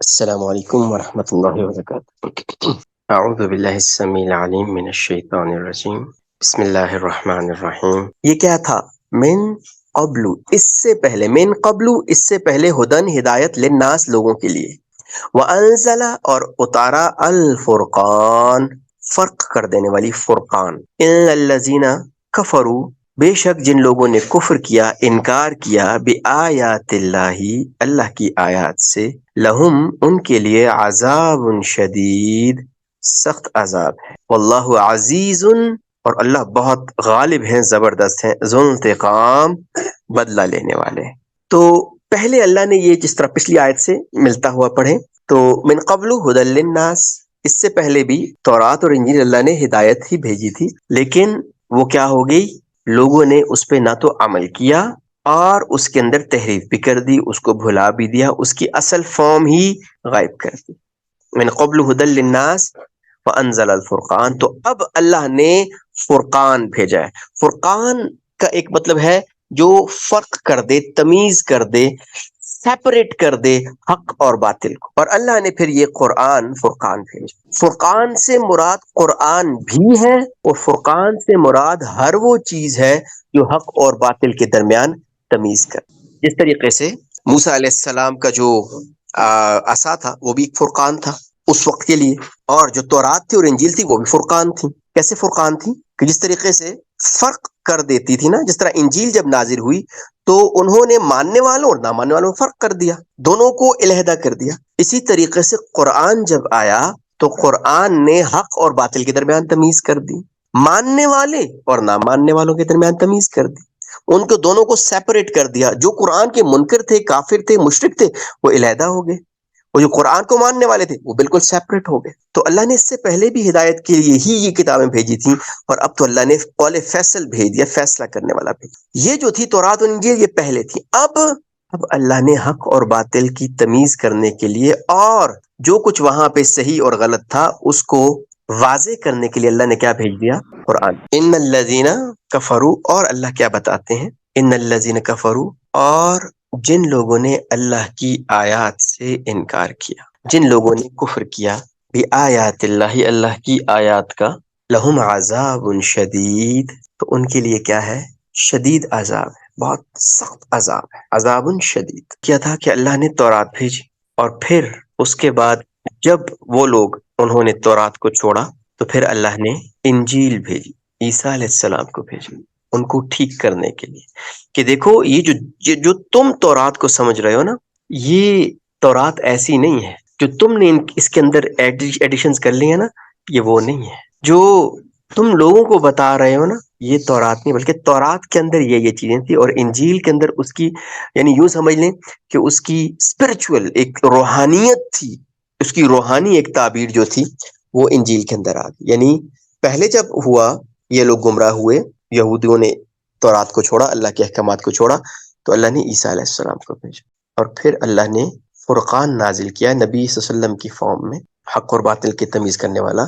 السلام علیکم ورحمۃ اللہ وبرکاتہ۔ اعوذ باللہ السمیع العلیم من الشیطان الرجیم، بسم اللہ الرحمن الرحیم۔ یہ کیا تھا؟ من قبل، اس سے پہلے، من قبل اس سے پہلے، ہدن ہدایت، للناس لوگوں کے لیے، وانزل اور اتارا، الفرقان فرق کر دینے والی، فرقان، ان الذین کفروا بے شک جن لوگوں نے کفر کیا، انکار کیا، بآیات اللہ اللہ کی آیات سے، لہم ان کے لیے، عذاب شدید سخت عذاب ہے، واللہ عزیز اور اللہ بہت غالب ہیں، زبردست ہیں، ذو انتقام بدلہ لینے والے۔ تو پہلے اللہ نے یہ جس طرح پچھلی آیت سے ملتا ہوا پڑھیں تو من قبل ہدی للناس، اس سے پہلے بھی تورات اور انجیل اللہ نے ہدایت ہی بھیجی تھی، لیکن وہ کیا ہو گئی، لوگوں نے اس پہ نہ تو عمل کیا اور اس کے اندر تحریف بھی کر دی، اس کو بھلا بھی دیا، اس کی اصل فارم ہی غائب کر دی۔ من قبل ہدی للناس وانزل الفرقان، تو اب اللہ نے فرقان بھیجا ہے۔ فرقان کا ایک مطلب ہے جو فرق کر دے، تمیز کر دے، سیپریٹ کر دے حق اور باطل کو، اور اللہ نے پھر یہ قرآن فرقان بھیجا۔ فرقان سے مراد قرآن بھی ہے، اور فرقان سے مراد ہر وہ چیز ہے جو حق اور باطل کے درمیان تمیز کر، جس طریقے سے موسیٰ علیہ السلام کا جو عصا تھا وہ بھی ایک فرقان تھا اس وقت کے لیے، اور جو تورات تھی اور انجیل تھی وہ بھی فرقان تھی۔ کیسے فرقان تھی؟ کہ جس طریقے سے فرق کر دیتی تھی نا، جس طرح انجیل جب نازل ہوئی تو انہوں نے ماننے والوں اور نہ ماننے والوں میں فرق کر دیا، دونوں کو علیحدہ کر دیا۔ اسی طریقے سے قرآن جب آیا تو قرآن نے حق اور باطل کے درمیان تمیز کر دی، ماننے والے اور نہ ماننے والوں کے درمیان تمیز کر دی، ان کو دونوں کو سیپریٹ کر دیا۔ جو قرآن کے منکر تھے، کافر تھے، مشرک تھے، وہ علیحدہ ہو گئے، اور جو قرآن کو ماننے والے تھے وہ بالکل سیپریٹ ہو گئے۔ تو اللہ نے اس سے پہلے بھی ہدایت کے لیے ہی یہ کتابیں بھیجی تھیں، اور اب تو اللہ نے قول فیصل بھیج دیا، فیصلہ کرنے والا بھیج۔ یہ جو تھی تورات و انجیل یہ پہلے تھی، اب اللہ نے حق اور باطل کی تمیز کرنے کے لیے، اور جو کچھ وہاں پہ صحیح اور غلط تھا اس کو واضح کرنے کے لیے اللہ نے کیا بھیج دیا؟ قرآن۔ ان الذین کفروا، اور اللہ کیا بتاتے ہیں، ان الذین کفروا، اور جن لوگوں نے اللہ کی آیات سے انکار کیا، جن لوگوں نے کفر کیا، بآیات اللہ اللہ کی آیات کا، لہم عذاب شدید، تو ان کے لیے کیا ہے؟ شدید عذاب ہے، بہت سخت عذاب ہے، عذاب شدید۔ کیا تھا کہ اللہ نے تورات بھیجی، اور پھر اس کے بعد جب وہ لوگ انہوں نے تورات کو چھوڑا تو پھر اللہ نے انجیل بھیجی، عیسیٰ علیہ السلام کو بھیجی ان کو ٹھیک کرنے کے لیے، کہ دیکھو یہ جو تم تورات کو سمجھ رہے ہو نا، یہ تورات ایسی نہیں ہے، جو تم نے اس کے اندر ایڈیشنز کر لی ہیں نا، یہ وہ نہیں ہے جو تم لوگوں کو بتا رہے ہو نا، یہ تورات نہیں، بلکہ تورات کے اندر یہ چیزیں تھی، اور انجیل کے اندر اس کی، یعنی یوں سمجھ لیں کہ اس کی اسپرچول ایک روحانیت تھی، اس کی روحانی ایک تعبیر جو تھی وہ انجیل کے اندر آ گئی۔ یعنی پہلے جب ہوا، یہ لوگ گمراہ ہوئے، یہودیوں نے تورات کو چھوڑا، اللہ کے احکامات کو چھوڑا، تو اللہ نے عیسیٰ علیہ السلام کو بھیجا، اور پھر اللہ نے فرقان نازل کیا، نبی صلی اللہ علیہ وسلم کی فارم میں، حق اور باطل کی تمیز کرنے والا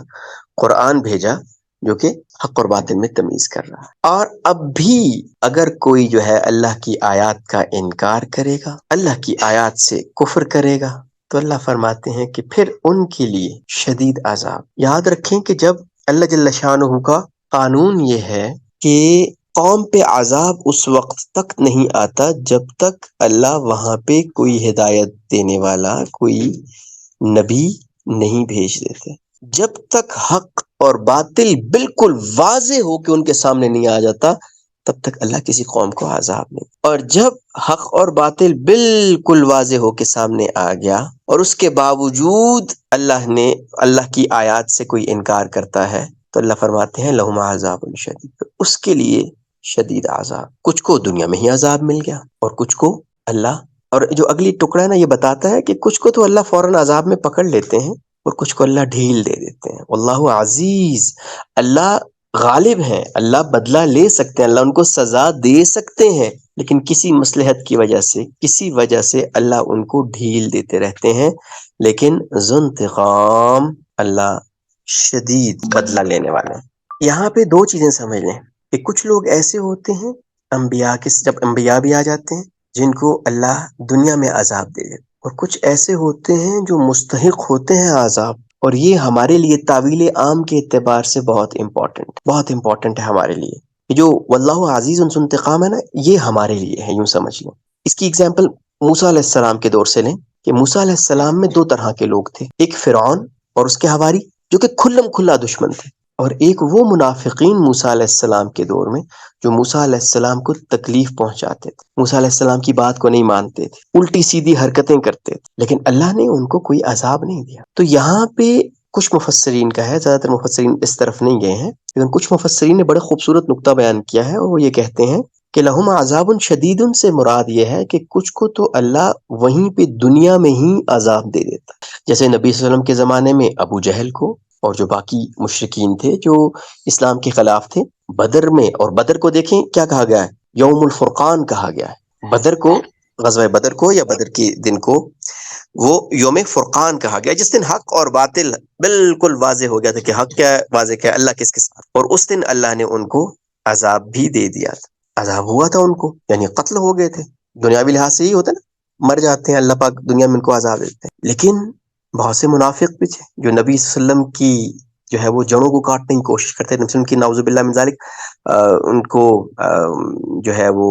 قرآن بھیجا، جو کہ حق اور باطل میں تمیز کر رہا ہے۔ اور اب بھی اگر کوئی جو ہے اللہ کی آیات کا انکار کرے گا، اللہ کی آیات سے کفر کرے گا، تو اللہ فرماتے ہیں کہ پھر ان کے لیے شدید عذاب۔ یاد رکھیں کہ جب اللہ جل شانہ کا قانون یہ ہے کہ قوم پہ عذاب اس وقت تک نہیں آتا جب تک اللہ وہاں پہ کوئی ہدایت دینے والا، کوئی نبی نہیں بھیج دیتے۔ جب تک حق اور باطل بالکل واضح ہو کے ان کے سامنے نہیں آ جاتا، تب تک اللہ کسی قوم کو عذاب نہیں۔ اور جب حق اور باطل بالکل واضح ہو کے سامنے آ گیا، اور اس کے باوجود اللہ کی آیات سے کوئی انکار کرتا ہے، تو اللہ فرماتے ہیں لہم عذاب شدید، اس کے لیے شدید عذاب۔ کچھ کو دنیا میں ہی عذاب مل گیا، اور کچھ کو اللہ، اور جو اگلی ٹکڑا ہے نا، یہ بتاتا ہے کہ کچھ کو تو اللہ فوراً عذاب میں پکڑ لیتے ہیں، اور کچھ کو اللہ ڈھیل دے دیتے ہیں۔ واللہ عزیز، اللہ غالب ہیں، اللہ بدلہ لے سکتے ہیں، اللہ ان کو سزا دے سکتے ہیں، لیکن کسی مصلحت کی وجہ سے، کسی وجہ سے اللہ ان کو ڈھیل دیتے رہتے ہیں، لیکن ذو انتقام، اللہ شدید بدلہ لینے والے ہیں۔ یہاں پہ دو چیزیں سمجھ لیں کہ کچھ لوگ ایسے ہوتے ہیں، جب انبیاء بھی آ جاتے ہیں، جن کو اللہ دنیا میں عذاب دے دیتے، اور کچھ ایسے ہوتے ہیں جو مستحق ہوتے ہیں عذاب، اور یہ ہمارے لیے تعویل عام کے اعتبار سے بہت امپورٹنٹ ہے ہمارے لیے. یہ جو واللہ عزیز انتقام ہے نا، یہ ہمارے لیے ہے، یوں سمجھ لیں. اس کی اگزامپل موسیٰ علیہ السلام کے دور سے لیں کہ موسیٰ علیہ السلام میں دو طرح کے لوگ تھے، ایک فرعون اور اس کے حواری جو کہ کھلم کھلا دشمن تھے، اور ایک وہ منافقین موسیٰ علیہ السلام کے دور میں جو موسیٰ علیہ السلام کو تکلیف پہنچاتے تھے، موسیٰ علیہ السلام کی بات کو نہیں مانتے تھے، الٹی سیدھی حرکتیں کرتے تھے، لیکن اللہ نے ان کو کوئی عذاب نہیں دیا. تو یہاں پہ کچھ مفسرین کا ہے، زیادہ تر مفسرین اس طرف نہیں گئے ہیں، لیکن کچھ مفسرین نے بڑے خوبصورت نقطہ بیان کیا ہے، اور وہ یہ کہتے ہیں کہ لہم عذاب شدید سے مراد یہ ہے کہ کچھ کو تو اللہ وہیں پہ دنیا میں ہی عذاب دے دیتا، جیسے نبی صلی اللہ علیہ وسلم کے زمانے میں ابو جہل کو اور جو باقی مشرکین تھے جو اسلام کے خلاف تھے بدر میں. اور بدر کو دیکھیں کیا کہا گیا ہے، یوم الفرقان کہا گیا ہے. بدر کو، غزوہ بدر کو یا بدر کے دن کو وہ یوم فرقان کہا گیا، جس دن حق اور باطل بالکل واضح ہو گیا تھا کہ حق کیا ہے، واضح کیا ہے، اللہ کس کے ساتھ. اور اس دن اللہ نے ان کو عذاب بھی دے دیا تھا، عذاب ہوا تھا ان کو، یعنی قتل ہو گئے تھے. دنیاوی لحاظ سے ہی ہوتا ہے نا، مر جاتے ہیں، اللہ پاک دنیا میں ان کو عذاب دیتے ہیں. لیکن بہت سے منافق بھی تھے جو نبی صلی اللہ علیہ وسلم کی جو ہے وہ جڑوں کو کاٹنے کی کوشش کرتے ہیں، نبی صلی اللہ علیہ وسلم کی نعوذ باللہ من ذالک ان کو جو ہے وہ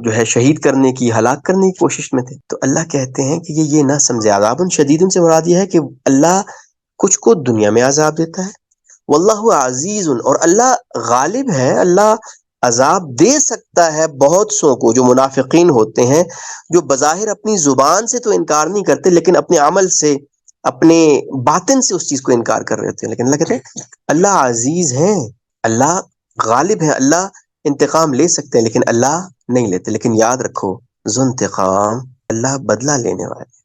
جو ہے شہید کرنے کی، ہلاک کرنے کی کوشش میں تھے. تو اللہ کہتے ہیں کہ یہ نہ سمجھے، عذاب شدید سے مراد یہ ہے کہ اللہ کچھ کو دنیا میں عذاب دیتا ہے، واللہ عزیز، اور اللہ غالب ہے، اللہ عذاب دے سکتا ہے بہت سو کو جو منافقین ہوتے ہیں، جو بظاہر اپنی زبان سے تو انکار نہیں کرتے لیکن اپنے عمل سے، اپنے باطن سے اس چیز کو انکار کر رہے ہوتے ہیں. لیکن اللہ کہتے ہیں اللہ عزیز ہے، اللہ غالب ہے، اللہ انتقام لے سکتے ہیں لیکن اللہ نہیں لیتے. لیکن یاد رکھو ذو انتقام، اللہ بدلہ لینے والا ہے.